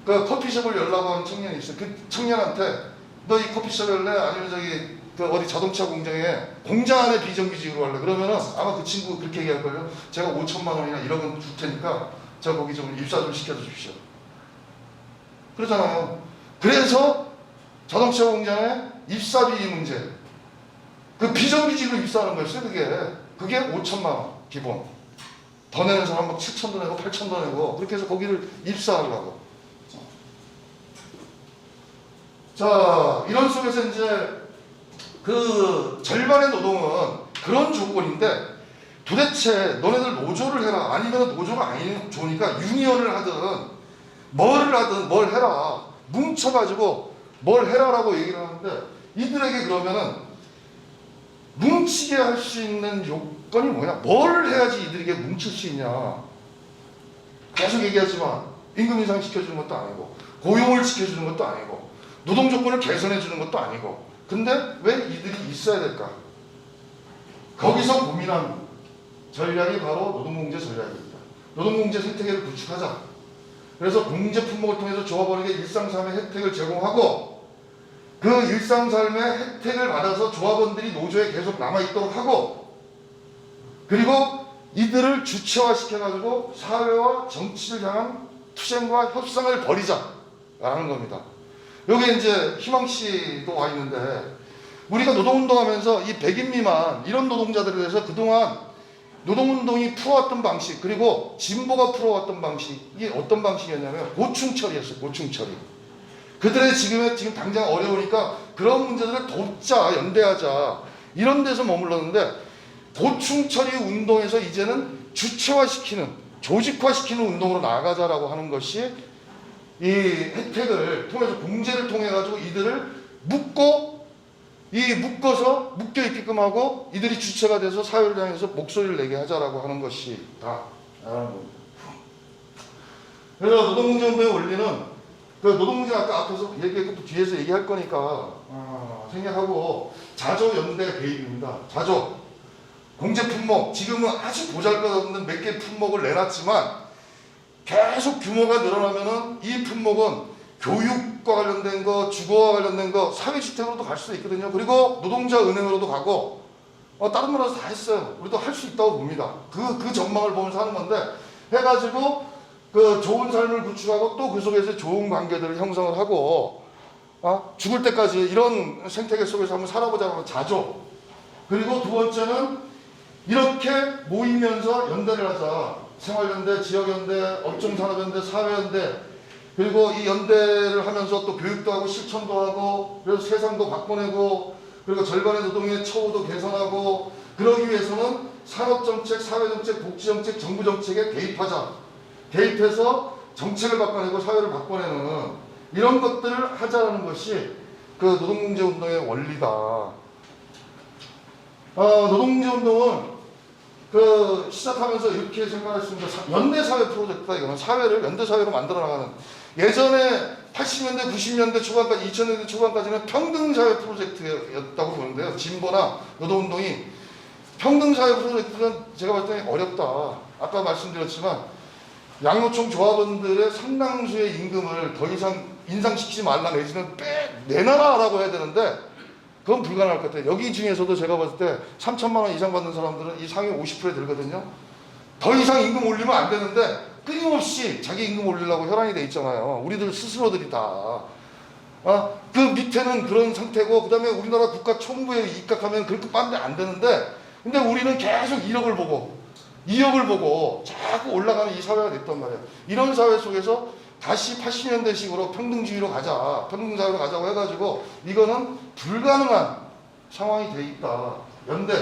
그 커피숍을 열라고 하는 청년이 있어요. 그 청년한테 너 이 커피숍 열래? 아니면 저기 그 어디 자동차 공장에 공장 안에 비정규직으로 할래? 그러면은 아마 그 친구 그렇게 얘기할걸요. 제가 5천만 원이나 1억 원 줄 테니까 제가 거기 좀 입사 좀 시켜줘 주십시오. 그러잖아요. 그래서 자동차 공장에 입사비 문제, 그 비정규직으로 입사하는 거였어요. 그게 5천만 원 기본. 더 내는 사람 막 7천도 내고 8천도 내고 그렇게 해서 거기를 입사하려고. 자, 이런 속에서 이제 그 절반의 노동은 그런 조건인데, 도대체 너네들 노조를 해라, 아니면 노조가 아닌 좋으니까 유니언을 하든 뭘 하든 뭘 해라, 뭉쳐가지고 뭘 해라라고 얘기를 하는데, 이들에게 그러면은 뭉치게 할 수 있는 요건이 뭐냐? 뭘 해야지 이들에게 뭉칠 수 있냐? 계속 얘기하지만 임금 인상 시켜주는 것도 아니고, 고용을 지켜주는 것도 아니고, 노동 조건을 개선해 주는 것도 아니고, 근데 왜 이들이 있어야 될까? 거기서 고민한 전략이 바로 노동공제 전략입니다. 노동공제 생태계를 구축하자. 그래서 공제 품목을 통해서 조합원에게 일상삶의 혜택을 제공하고, 그 일상삶의 혜택을 받아서 조합원들이 노조에 계속 남아있도록 하고, 그리고 이들을 주체화시켜가지고 사회와 정치를 향한 투쟁과 협상을 벌이자라는 겁니다. 여기 이제 희망씨도 와 있는데, 우리가 노동운동하면서 이 100인 미만 이런 노동자들에 대해서 그동안 노동운동이 풀어왔던 방식, 그리고 진보가 풀어왔던 방식이 어떤 방식이었냐면 고충처리였어요. 고충처리. 그들의 지금 당장 어려우니까 그런 문제들을 돕자, 연대하자, 이런 데서 머물렀는데, 고충처리 운동에서 이제는 주체화시키는, 조직화시키는 운동으로 나아가자라고 하는 것이, 이 혜택을 통해서 공제를 통해 가지고 이들을 묶어서 묶여 있게끔 하고, 이들이 주체가 돼서 사회를 향해서 목소리를 내게 하자라고 하는 것이다. 그래서 노동공제운동의 원리는, 그 노동공제 아까 앞에서 얘기했고 뒤에서 얘기할 거니까 생략하고, 자조 연대 개입입니다. 자조 공제 품목, 지금은 아주 보잘것없는 몇 개 품목을 내놨지만, 계속 규모가 늘어나면은 이 품목은 교육과 관련된 거, 주거와 관련된 거, 사회주택으로도 갈 수도 있거든요. 그리고 노동자 은행으로도 가고, 다른 나라에서 다 했어요. 우리도 할 수 있다고 봅니다. 그 전망을 보면서 하는 건데, 해가지고 그 좋은 삶을 구축하고, 또 그 속에서 좋은 관계들을 형성을 하고, 죽을 때까지 이런 생태계 속에서 한번 살아보자고 자조. 그리고 두 번째는 이렇게 모이면서 연대를 하자. 생활연대, 지역연대, 업종산업연대, 사회연대, 그리고 이 연대를 하면서 또 교육도 하고 실천도 하고, 그래서 세상도 바꿔내고, 그리고 절반의 노동의 처우도 개선하고, 그러기 위해서는 산업정책, 사회정책, 복지정책, 정부정책에 개입하자. 개입해서 정책을 바꿔내고 사회를 바꿔내는 이런 것들을 하자라는 것이 그 노동공제운동의 원리다. 노동공제운동은 그 시작하면서 이렇게 생각했습니다. 연대사회 프로젝트다. 이거는 사회를 연대사회로 만들어 나가는, 예전에 80년대 90년대 초반까지 2000년대 초반까지는 평등사회 프로젝트였다고 보는데요. 진보나 노동운동이 평등사회 프로젝트는 제가 봤을 때 어렵다. 아까 말씀드렸지만 양노총 조합원들의 상당수의 임금을 더 이상 인상시키지 말라, 내지는 내놔라라고 해야 되는데, 그 그건 불가능할 것 같아요. 여기 중에서도 제가 봤을 때 3천만 원 이상 받는 사람들은 이 상위 50%에 들거든요. 더 이상 임금 올리면 안 되는데 끊임없이 자기 임금 올리려고 혈안이 돼 있잖아요. 우리들 스스로들이 다. 그 밑에는 그런 상태고, 그 다음에 우리나라 국가 총부에 입각하면 그렇게 빠르게 안 되는데, 근데 우리는 계속 1억을 보고 2억을 보고 자꾸 올라가는 이 사회가 됐단 말이에요. 이런 사회 속에서 다시 80년대식으로 평등주의로 가자, 평등사회로 가자고 해가지고 이거는 불가능한 상황이 돼 있다. 연대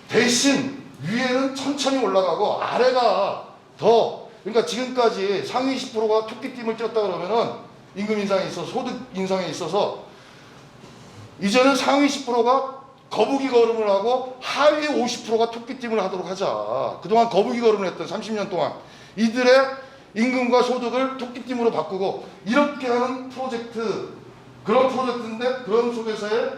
대신 위에는 천천히 올라가고 아래가 더, 그러니까 지금까지 상위 10%가 토끼띠을 띄었다 그러면은 임금 인상에 있어서, 소득 인상에 있어서 이제는 상위 10%가 거북이 걸음을 하고 하위 50%가 토끼띠을 하도록 하자. 그동안 거북이 걸음을 했던 30년 동안 이들의 임금과 소득을 토끼띠으로 바꾸고 이렇게 하는 프로젝트, 그런 프로젝트인데 그런 속에서의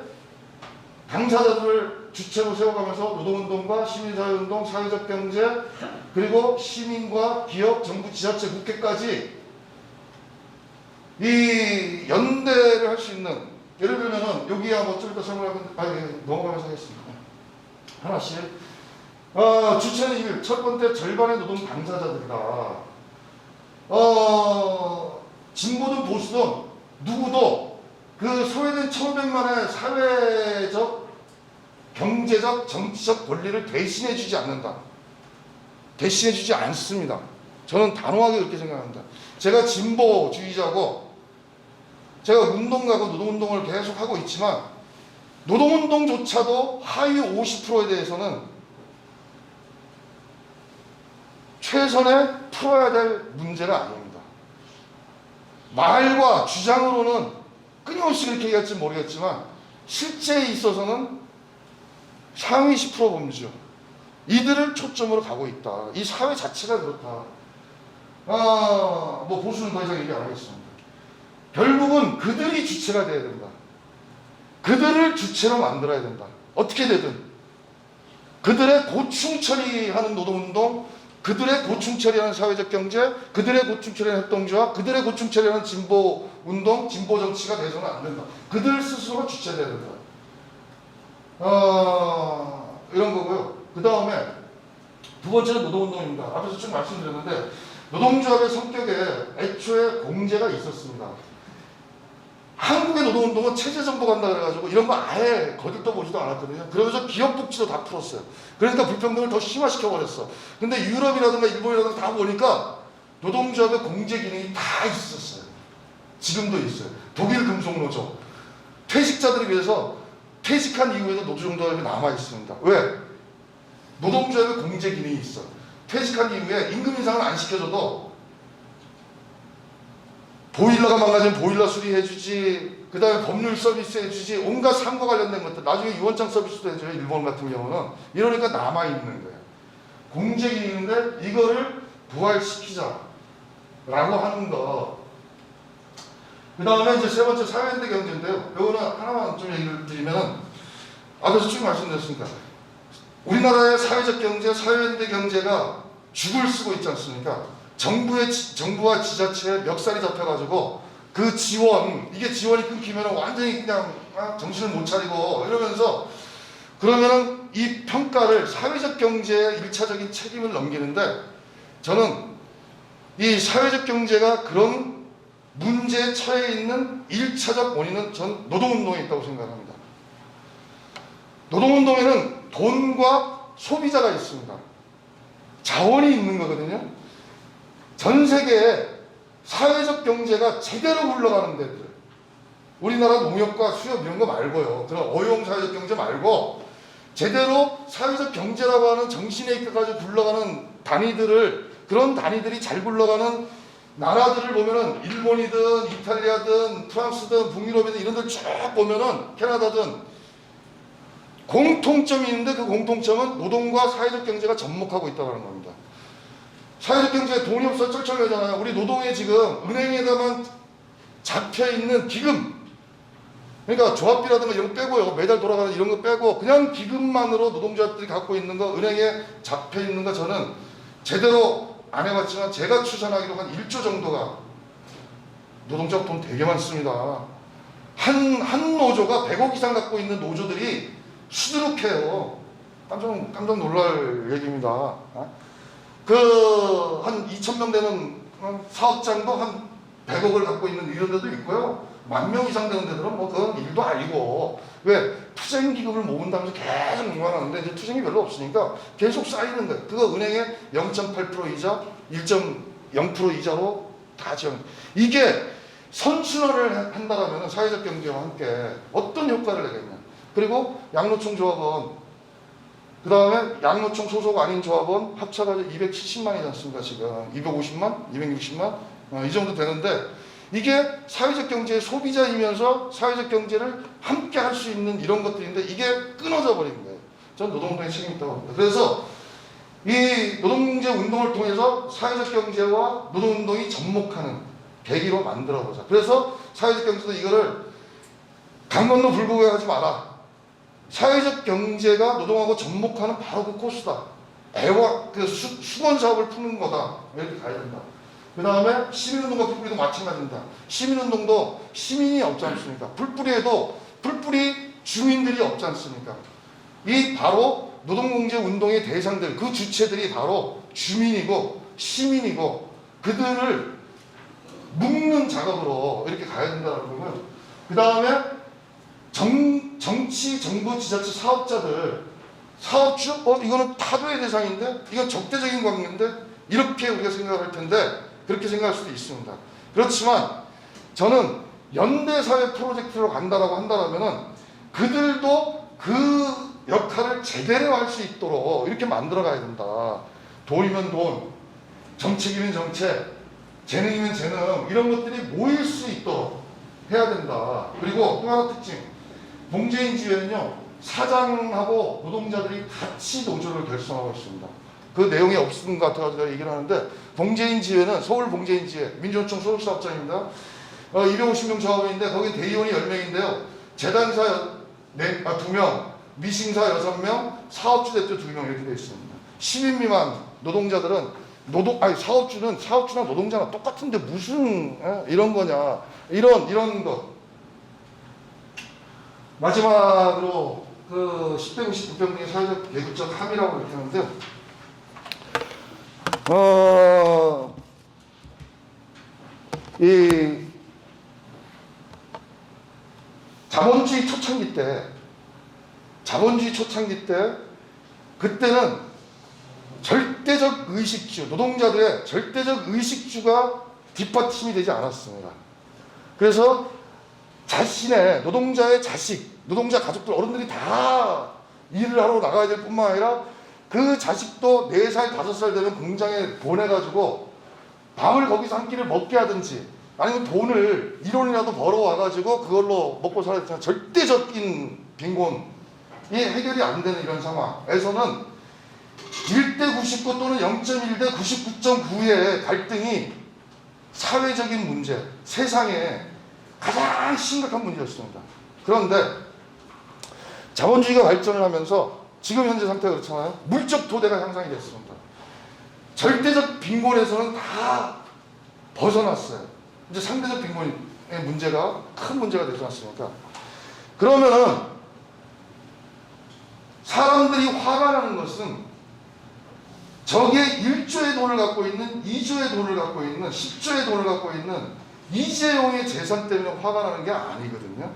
당사자들을 주체로 세워가면서 노동운동과 시민사회운동, 사회적 경제, 그리고 시민과 기업, 정부, 지자체, 국회까지 이 연대를 할 수 있는, 예를 들면은 여기야 뭐 좀 이따 설명할 건데 넘어가면서 하겠습니다. 하나씩. 주체는 1, 첫 번째 절반의 노동 당사자들이다. 진보든 보수든 누구도 그 소외된 1,500만의 사회적, 경제적, 정치적 권리를 대신해주지 않는다. 대신해주지 않습니다. 저는 단호하게 그렇게 생각합니다. 제가 진보주의자고 제가 운동가고 노동운동을 계속 하고 있지만 노동운동조차도 하위 50%에 대해서는 최선의 풀어야 될 문제가 아닙니다. 말과 주장으로는 끊임없이 그렇게 얘기할지 모르겠지만 실제에 있어서는 상위 10% 범주, 이들을 초점으로 가고 있다. 이 사회 자체가 그렇다. 뭐 보수는 더 이상 얘기 안 하겠습니다. 결국은 그들이 주체가 돼야 된다. 그들을 주체로 만들어야 된다. 어떻게 되든 그들의 고충 처리하는 노동운동, 그들의 고충 처리하는 사회적 경제, 그들의 고충 처리하는 협동조합, 그들의 고충 처리하는 진보운동, 진보정치가 돼서는 안 된다. 그들 스스로 주체돼야 된다. 이런 거고요. 그 다음에 두 번째는 노동운동입니다. 앞에서 쭉 말씀드렸는데 노동조합의 성격에 애초에 공제가 있었습니다. 한국의 노동운동은 체제정보 간다 그래가지고 이런 거 아예 거들떠 보지도 않았거든요. 그러면서 기업복지도 다 풀었어요. 그러니까 불평등을 더 심화시켜버렸어. 근데 유럽이라든가 일본이라든가 다 보니까 노동조합의 공제 기능이 다 있었어요. 지금도 있어요. 독일 금속노조. 퇴직자들을 위해서 퇴직한 이후에도 노조조합이 남아있습니다. 왜? 노동조합의 공제 기능이 있어. 퇴직한 이후에 임금 인상을 안 시켜줘도 보일러가 망가지면 보일러 수리해주지, 그 다음에 법률 서비스 해주지, 온갖 상과 관련된 것들, 나중에 유언장 서비스도 해줘요. 일본 같은 경우는. 이러니까 남아있는 거예요. 공제 기능인데 이거를 부활시키자 라고 하는 거. 그 다음에 이제 세 번째 사회연대 경제인데요. 이거는 하나만 좀 얘기를 드리면은 앞에서 쭉 말씀드렸으니까 우리나라의 사회적 경제, 사회연대 경제가 죽을 쓰고 있지 않습니까? 정부와 지자체에 멱살이 잡혀가지고 그 지원, 이게 지원이 끊기면 완전히 그냥 정신을 못 차리고 이러면서, 그러면은 이 평가를 사회적 경제에 1차적인 책임을 넘기는데, 저는 이 사회적 경제가 그런 문제에 처해 있는 1차적 원인은 전 노동운동에 있다고 생각합니다. 노동운동에는 돈과 소비자가 있습니다. 자원이 있는 거거든요. 전 세계에 사회적 경제가 제대로 굴러가는 데들, 우리나라 농협과 수협 이런 거 말고요. 그런 어용 사회적 경제 말고 제대로 사회적 경제라고 하는 정신에 입혀가지고 굴러가는 단위들을, 그런 단위들이 잘 굴러가는 나라들을 보면은 일본이든 이탈리아든 프랑스든 북유럽이든 이런 데를 쭉 보면은 캐나다든 공통점이 있는데 그 공통점은 노동과 사회적 경제가 접목하고 있다는 겁니다. 사회적 경제에 돈이 없어 쩔쩔매잖아요. 우리 노동에 지금 은행에다만 잡혀있는 기금, 그러니까 조합비라든가 이런 거 빼고요, 매달 돌아가는 이런 거 빼고 그냥 기금만으로 노동조합들이 갖고 있는 거, 은행에 잡혀있는 거, 저는 제대로 안 해봤지만 제가 추산하기로 한 1조 정도가, 노동조합 돈 되게 많습니다. 한 노조가 100억 이상 갖고 있는 노조들이 수두룩해요. 깜짝 놀랄 얘기입니다. 한 2,000명 되는 사업장도 한 100억을 갖고 있는 이런 데도 있고요. 10,000명 이상 되는 데들은 뭐 그건 일도 아니고, 왜 투쟁기금을 모은다면서 계속 응원하는데 이제 투쟁이 별로 없으니까 계속 쌓이는 거예요. 그거 은행에 0.8% 이자, 1.0% 이자로 다 지원. 이게 선순환을 한다라면 사회적 경제와 함께 어떤 효과를 내겠냐. 그리고 양로총 조합원, 그 다음에 양로총 소속 아닌 조합원 합쳐가지고 270만이지 않습니까? 지금 250만, 260만 이 정도 되는데, 이게 사회적 경제의 소비자이면서 사회적 경제를 함께 할 수 있는 이런 것들인데 이게 끊어져 버린 거예요. 전 노동운동에 책임이 있다고 봅니다. 그래서 이 노동경제 운동을 통해서 사회적 경제와 노동운동이 접목하는 계기로 만들어보자. 그래서 사회적 경제도 이거를 강 건너 불구에 하지 마라. 사회적 경제가 노동하고 접목하는 바로 그 코스다. 그 수건 사업을 푸는 거다. 이렇게 가야 된다. 그 다음에 시민운동과 풀뿌리도 마찬가지입니다. 시민운동도 시민이 없지 않습니까? 풀뿌리에도 풀뿌리 주민들이 없지 않습니까? 이 바로 노동공제 운동의 대상들, 그 주체들이 바로 주민이고 시민이고, 그들을 묶는 작업으로 이렇게 가야 된다는 거고요. 그 다음에 정치, 정부, 지자체 사업자들, 사업주, 이거는 타도의 대상인데, 이건 적대적인 관계인데, 이렇게 우리가 생각할 텐데, 그렇게 생각할 수도 있습니다. 그렇지만 저는 연대사회 프로젝트로 간다라고 한다면은 그들도 그 역할을 제대로 할 수 있도록 이렇게 만들어 가야 된다. 돈이면 돈, 정책이면 정책, 재능이면 재능, 이런 것들이 모일 수 있도록 해야 된다. 그리고 또 하나 특징, 봉제인지회는요, 사장하고 노동자들이 같이 노조를 결성하고 있습니다. 그 내용이 없는 것 같아서 얘기를 하는데, 봉제인지회는 서울 봉제인지회, 민주노총 소속사업장입니다. 250명 조합원인데 거기 대의원이 10명인데요. 재단사 2명, 미싱사 6명, 사업주 대표 2명 이렇게 되어 있습니다. 10인 미만 노동자들은 사업주나 노동자나 똑같은데 무슨 이런 거냐, 이런 것. 마지막으로 그 10대 99평 등의 사회적 계급적 함의라고 이렇게 하는데, 이 자본주의 초창기 때, 그때는 절대적 의식주, 노동자들의 절대적 의식주가 뒷받침이 되지 않았습니다. 그래서 자신의 노동자의 자식, 노동자 가족들, 어른들이 다 일을 하러 나가야 될 뿐만 아니라 그 자식도 4살, 5살 되면 공장에 보내가지고 밥을 거기서 한 끼를 먹게 하든지, 아니면 돈을 1원이라도 벌어와가지고 그걸로 먹고 살아야 되잖아요. 절대적인 빈곤이 해결이 안 되는 이런 상황에서는 1대 99 또는 0.1대 99.9의 갈등이 사회적인 문제, 세상에 가장 심각한 문제였습니다. 그런데 자본주의가 발전을 하면서 지금 현재 상태가 그렇잖아요. 물적 토대가 형성이 됐습니다. 절대적 빈곤에서는 다 벗어났어요. 이제 상대적 빈곤의 문제가 큰 문제가 되지 않습니까? 그러면은 사람들이 화가 나는 것은 적의 1조의 돈을 갖고 있는, 2조의 돈을 갖고 있는, 10조의 돈을 갖고 있는 이재용의 재산 때문에 화가 나는 게 아니거든요.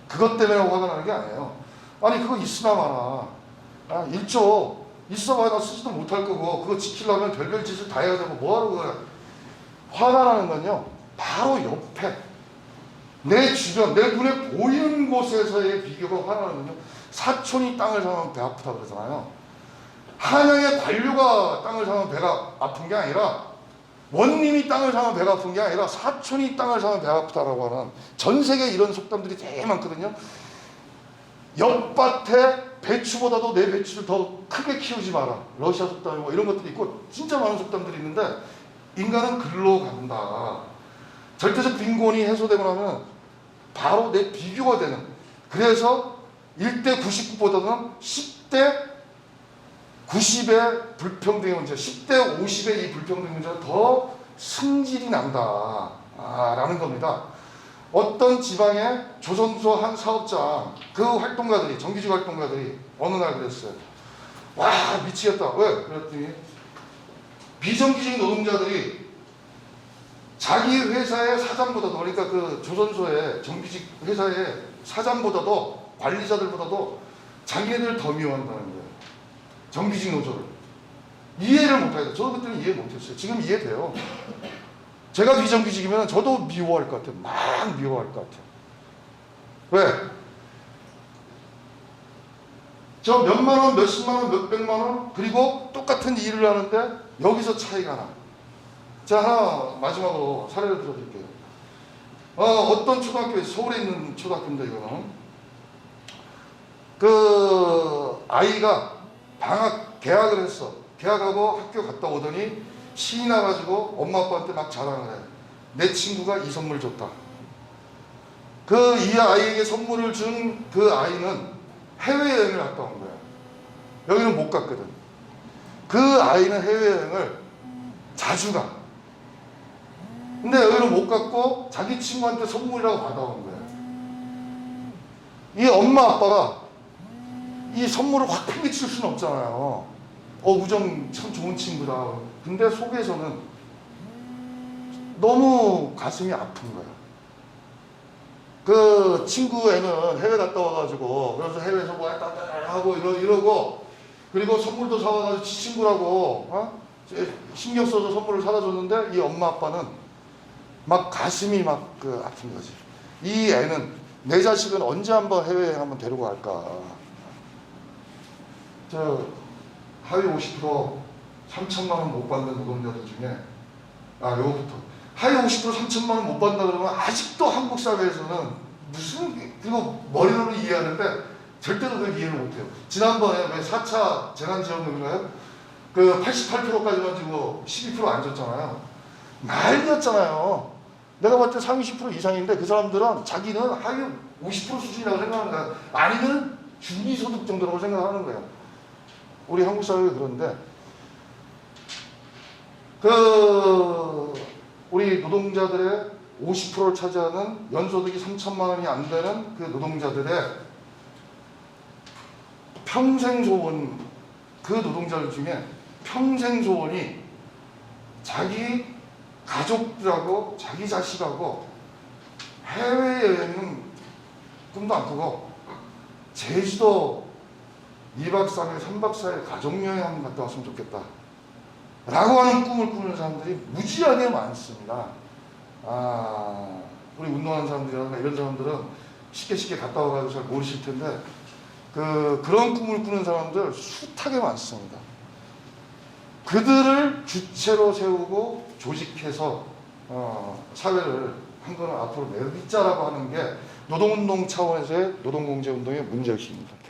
그것 때문에 화가 나는 게 아니에요. 아니 그거 있으나 마나, 1조 있어봐야 나 쓰지도 못할 거고, 그거 지키려면 별별 짓을 다 해야 되고 뭐하러 그래. 화가 나는 건요, 바로 옆에 내 주변, 내 눈에 보이는 곳에서의 비교가 화가 나는 건요, 사촌이 땅을 사면 배 아프다 그러잖아요. 한양의 관료가 땅을 사면 배가 아픈 게 아니라, 원님이 땅을 사면 배가 아픈 게 아니라 사촌이 땅을 사면 배가 아프다라고 하는, 전 세계에 이런 속담들이 되게 많거든요. 옆밭에 배추보다도 내 배추를 더 크게 키우지 마라, 러시아 속담이고 이런 것들이 있고 진짜 많은 속담들이 있는데, 인간은 글로 간다. 절대적 빈곤이 해소되고 나면 바로 내 비교가 되는, 그래서 1대 99보다는 10대 90의 불평등의 문제, 10대 50의 이 불평등 문제가 더 승질이 난다 라는 겁니다. 어떤 지방의 조선소 한 사업장 그 활동가들이 정규직 활동가들이 어느 날 그랬어요. 와 미치겠다. 왜? 그랬더니 비정규직 노동자들이 자기 회사의 사장보다도 그러니까 그 조선소의 정규직 회사의 사장보다도 관리자들보다도 자기네들 더 미워한다는 거예요. 정규직 노조를. 이해를 못하겠다. 저도 그때는 이해 못했어요. 지금 이해돼요. 제가 비정규직이면 저도 미워할 것 같아요. 막 미워할 것 같아요. 왜? 저 몇만 원, 몇십만 원, 몇백만 원 그리고 똑같은 일을 하는데 여기서 차이가 나. 제가 하나 마지막으로 사례를 들어드릴게요. 어떤 초등학교에 서울에 있는 초등학교인데 이거는 그 아이가 방학 개학을 했어. 개학하고 학교 갔다 오더니 신이 나가지고 엄마 아빠한테 막 자랑을 해. 내 친구가 이 선물 줬다. 그 이 아이에게 선물을 준 그 아이는 해외여행을 갔다 온 거야. 여기는 못 갔거든. 그 아이는 해외여행을 자주 가. 근데 여기는 못 갔고 자기 친구한테 선물이라고 받아온 거야. 이 엄마 아빠가 이 선물을 확 팽개칠 수는 없잖아요. 우정 참 좋은 친구다. 근데 속에서는 너무 가슴이 아픈 거야. 그 친구 애는 해외 갔다 와가지고 그래서 해외에서 뭐 했다 하고 이러고 그리고 선물도 사와가지고 지 친구라고 신경 써서 선물을 사다 줬는데 이 엄마 아빠는 막 가슴이 막 아픈 거지. 이 애는 내 자식은 언제 한번 해외여행 한번 데리고 갈까. 저 하위 50% 3천만 원 못 받는 노동자들 중에 요거부터 하위 50% 3천만 원 못 받는다 그러면 아직도 한국 사회에서는 무슨 그리고 머리로는 이해하는데 절대로 그걸 이해를 못해요. 지난번에 왜 4차 재난지원금인가요? 그 88%까지만 주고 12% 안 줬잖아요. 난리였잖아요. 내가 봤을 때 상위 10% 이상인데 그 사람들은 자기는 하위 50% 수준이라고 생각하는 거야. 아니면 중위소득 정도라고 생각하는 거예요. 우리 한국 사회가 그런데 우리 노동자들의 50%를 차지하는 연소득이 3천만 원이 안 되는 그 노동자들의 평생 소원, 그 노동자들 중에 평생 소원이 자기 가족들하고 자기 자식하고 해외여행은 꿈도 안 꾸고 제주도 2박 3일, 3박 4일 가족여행 한번 갔다 왔으면 좋겠다 라고 하는 꿈을 꾸는 사람들이 무지하게 많습니다. 우리 운동하는 사람들이나 이런 사람들은 쉽게 갔다 와가지고 잘 모르실 텐데 그런 꿈을 꾸는 사람들 숱하게 많습니다. 그들을 주체로 세우고 조직해서 사회를 한 거는 앞으로 내비자라고 하는 게 노동운동 차원에서의 노동공제운동의 문제의식입니다.